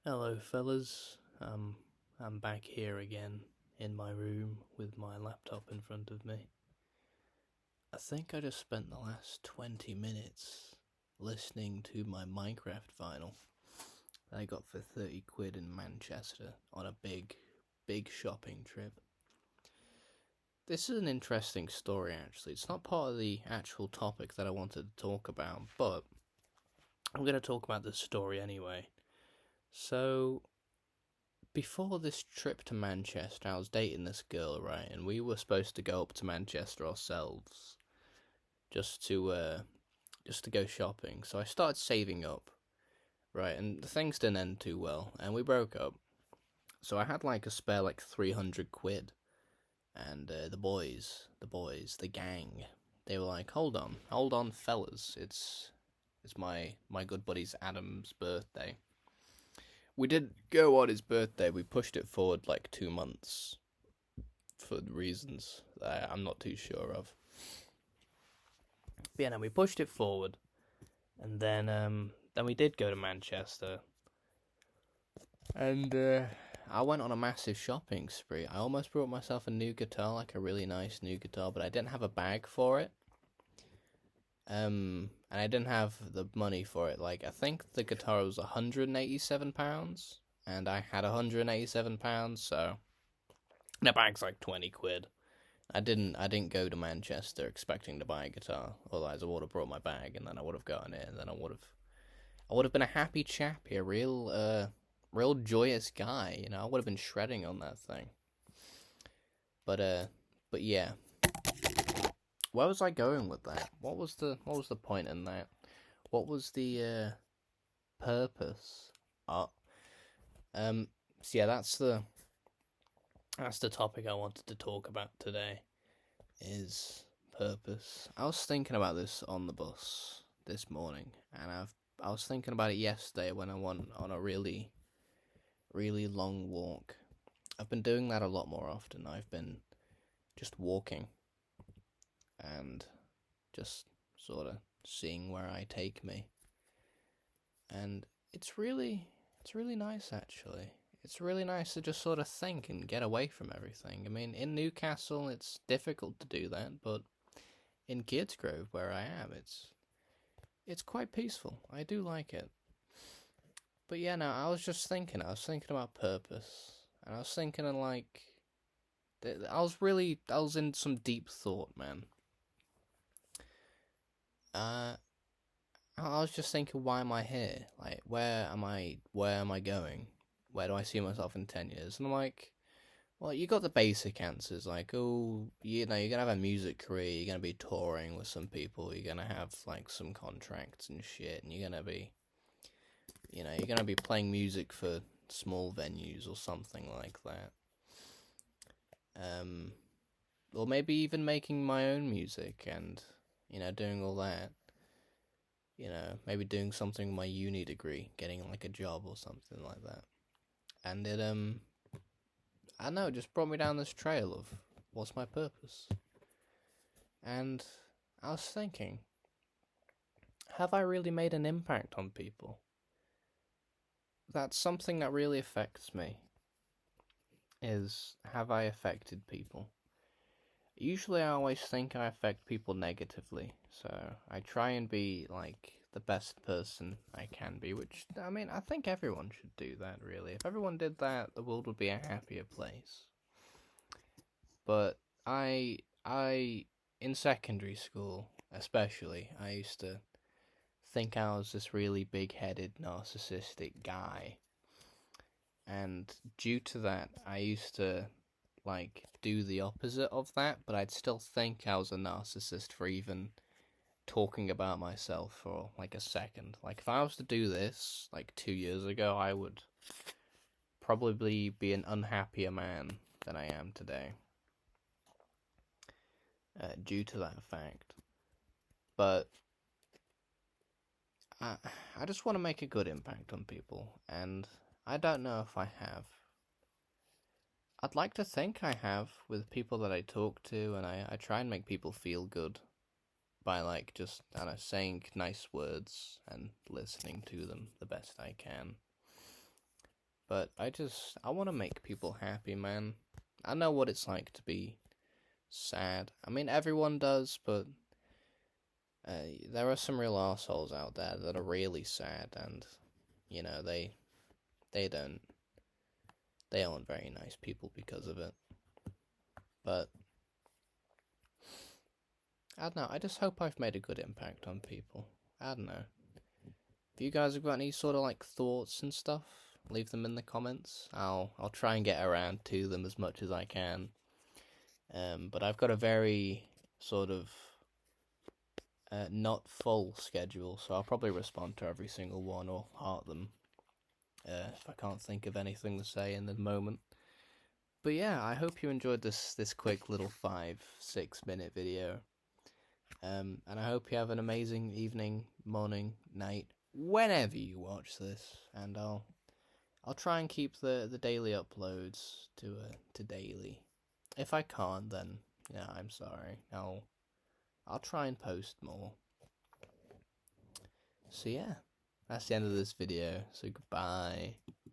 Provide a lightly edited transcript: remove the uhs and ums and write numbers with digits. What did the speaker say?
Hello, fellas. I'm back here again in my room with my laptop in front of me. I think I just spent the last 20 minutes listening to my Minecraft vinyl that I got for 30 quid in Manchester on a big shopping trip. This is an interesting story, actually. It's not part of the actual topic that I wanted to talk about, but I'm going to talk about this story anyway. So, before this trip to Manchester, I was dating this girl, right? And we were supposed to go up to Manchester ourselves, just to just to go shopping. So I started saving up, right? And things didn't end too well, and we broke up. So I had like a spare like 300 quid, and the gang, they were like, hold on, fellas, it's my good buddy's Adam's birthday. We didn't go on his birthday. We pushed it forward like 2 months for reasons that I'm not too sure of. But yeah, no, we pushed it forward, and then we did go to Manchester, and I went on a massive shopping spree. I almost brought myself a new guitar, like a really nice new guitar, but I didn't have a bag for it. And I didn't have the money for it. Like, I think the guitar was £187, and I had £187, so the bag's like 20 quid. I didn't go to Manchester expecting to buy a guitar. Otherwise, I would have brought my bag, and then I would have gotten it, and then I would have been a happy chappy, a real joyous guy. I would have been shredding on that thing. But yeah, where was I going with that? What was the point in that? What was the purpose? Oh, so yeah, that's the topic I wanted to talk about today. Is purpose. I was thinking about this on the bus this morning, and I was thinking about it yesterday when I went on a really, really long walk. I've been doing that a lot more often. I've been just walking and just sort of seeing where I take me. And it's really nice actually. It's really nice to just sort of think and get away from everything. I mean, in Newcastle it's difficult to do that, but in Kidsgrove where I am, it's quite peaceful. I do like it. But yeah, no, I was just thinking. I was thinking about purpose, and I was thinking of like, I was in some deep thought, man. Uh, I was just thinking, why am I here? Like, where am I? Where am I going? Where do I see myself in 10 years? And I'm like, well, you got the basic answers, like, oh, you're gonna have a music career, you're gonna be touring with some people, you're gonna have like some contracts and shit, and you're gonna be playing music for small venues or something like that. Um, or maybe even making my own music and doing all that. Maybe doing something with my uni degree, getting like a job or something like that. And I don't know, it just brought me down this trail of what's my purpose. And I was thinking, have I really made an impact on people? That's something that really affects me. Is have I affected people? Usually I always think I affect people negatively, so I try and be like the best person I can be, which I mean I think everyone should do that really. If everyone did that, the world would be a happier place. But I in secondary school especially, I used to think I was this really big-headed narcissistic guy. And due to that, I used to like do the opposite of that, but I'd still think I was a narcissist for even talking about myself for like a second. Like if I was to do this like 2 years ago, I would probably be an unhappier man than I am today, due to that fact. But I, I just want to make a good impact on people, and I don't know if I have. I'd like to think I have with people that I talk to, and I try and make people feel good by like just I don't know, saying nice words and listening to them the best I can. but I want to make people happy, man. I know what it's like to be sad. I mean, everyone does, but there are some real assholes out there that are really sad, and you know they don't they aren't very nice people because of it. But I don't know. I just hope I've made a good impact on people. I don't know. If you guys have got any sort of like thoughts and stuff, leave them in the comments. I'll try and get around to them as much as I can. But I've got a very sort of not full schedule, so I'll probably respond to every single one or heart them if I can't think of anything to say in the moment. But yeah, I hope you enjoyed this quick little 5-6 minute video. And I hope you have an amazing evening, morning, night, whenever you watch this. And I'll try and keep the daily uploads to daily. If I can't, then yeah, I'm sorry. I'll try and post more. So yeah, that's the end of this video. So goodbye.